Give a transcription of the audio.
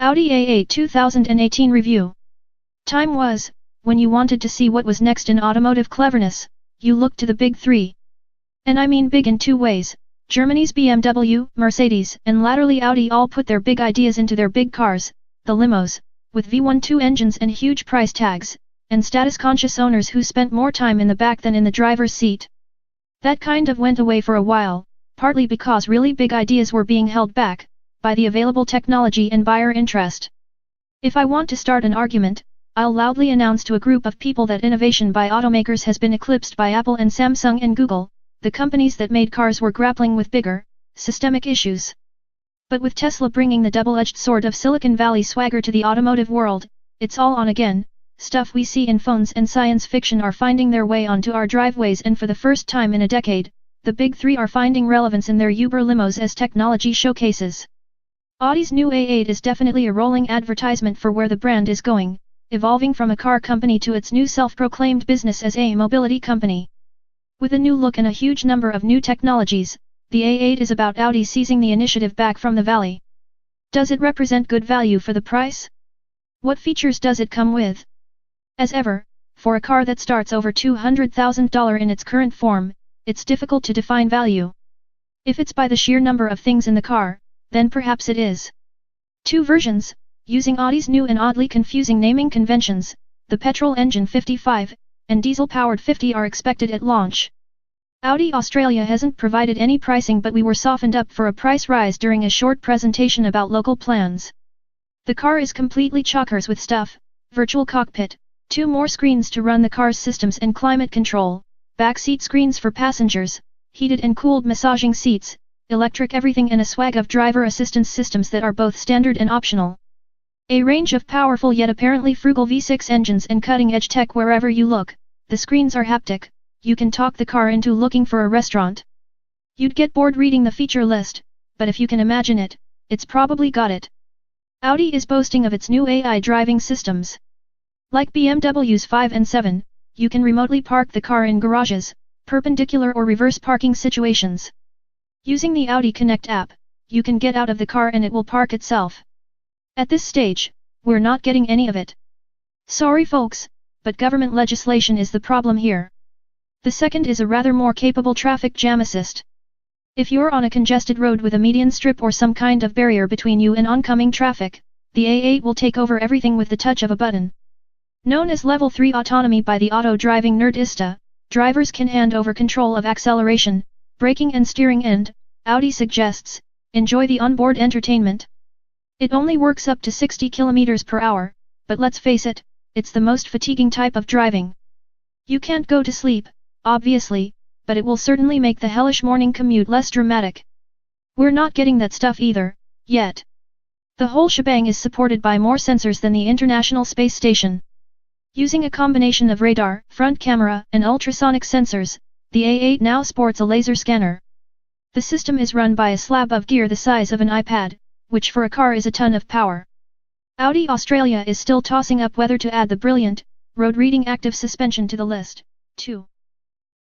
Audi A8 2018 Review. Time was, when you wanted to see what was next in automotive cleverness, you looked to the big three. And I mean big in two ways. Germany's BMW, Mercedes, and latterly Audi all put their big ideas into their big cars, the limos, with V12 engines and huge price tags, and status-conscious owners who spent more time in the back than in the driver's seat. That kind of went away for a while, partly because really big ideas were being held back by the available technology and buyer interest. If I want to start an argument, I'll loudly announce to a group of people that innovation by automakers has been eclipsed by Apple and Samsung and Google. The companies that made cars were grappling with bigger, systemic issues. But with Tesla bringing the double-edged sword of Silicon Valley swagger to the automotive world, it's all on again. Stuff we see in phones and science fiction are finding their way onto our driveways, and for the first time in a decade, the big three are finding relevance in their Uber limos as technology showcases. Audi's new A8 is definitely a rolling advertisement for where the brand is going, evolving from a car company to its new self-proclaimed business as a mobility company. With a new look and a huge number of new technologies, the A8 is about Audi seizing the initiative back from the valley. Does it represent good value for the price? What features does it come with? As ever, for a car that starts over $200,000 in its current form, it's difficult to define value. If it's by the sheer number of things in the car, then perhaps it is. Two versions, using Audi's new and oddly confusing naming conventions, the petrol engine 55 and diesel-powered 50 are expected at launch. Audi Australia hasn't provided any pricing, but we were softened up for a price rise during a short presentation about local plans. The car is completely chockers with stuff: virtual cockpit, 2 more screens to run the car's systems and climate control, backseat screens for passengers, heated and cooled massaging seats, electric everything, and a swag of driver assistance systems that are both standard and optional. A range of powerful yet apparently frugal V6 engines and cutting-edge tech wherever you look. The screens are haptic. You can talk the car into looking for a restaurant. You'd get bored reading the feature list, but if you can imagine it, it's probably got it. Audi is boasting of its new AI driving systems. Like BMW's 5 and 7, you can remotely park the car in garages, perpendicular or reverse parking situations. Using the Audi Connect app, you can get out of the car and it will park itself. At this stage, we're not getting any of it. Sorry folks, but government legislation is the problem here. The second is a rather more capable traffic jam assist. If you're on a congested road with a median strip or some kind of barrier between you and oncoming traffic, the A8 will take over everything with the touch of a button. Known as Level 3 autonomy by the auto driving nerdista, drivers can hand over control of acceleration, braking and steering, and, Audi suggests, enjoy the onboard entertainment. It only works up to 60 km per hour, but let's face it, it's the most fatiguing type of driving. You can't go to sleep, obviously, but it will certainly make the hellish morning commute less dramatic. We're not getting that stuff either, yet. The whole shebang is supported by more sensors than the International Space Station. Using a combination of radar, front camera, and ultrasonic sensors, the A8 now sports a laser scanner. The system is run by a slab of gear the size of an iPad, which for a car is a ton of power. Audi Australia is still tossing up whether to add the brilliant, road-reading active suspension to the list, too.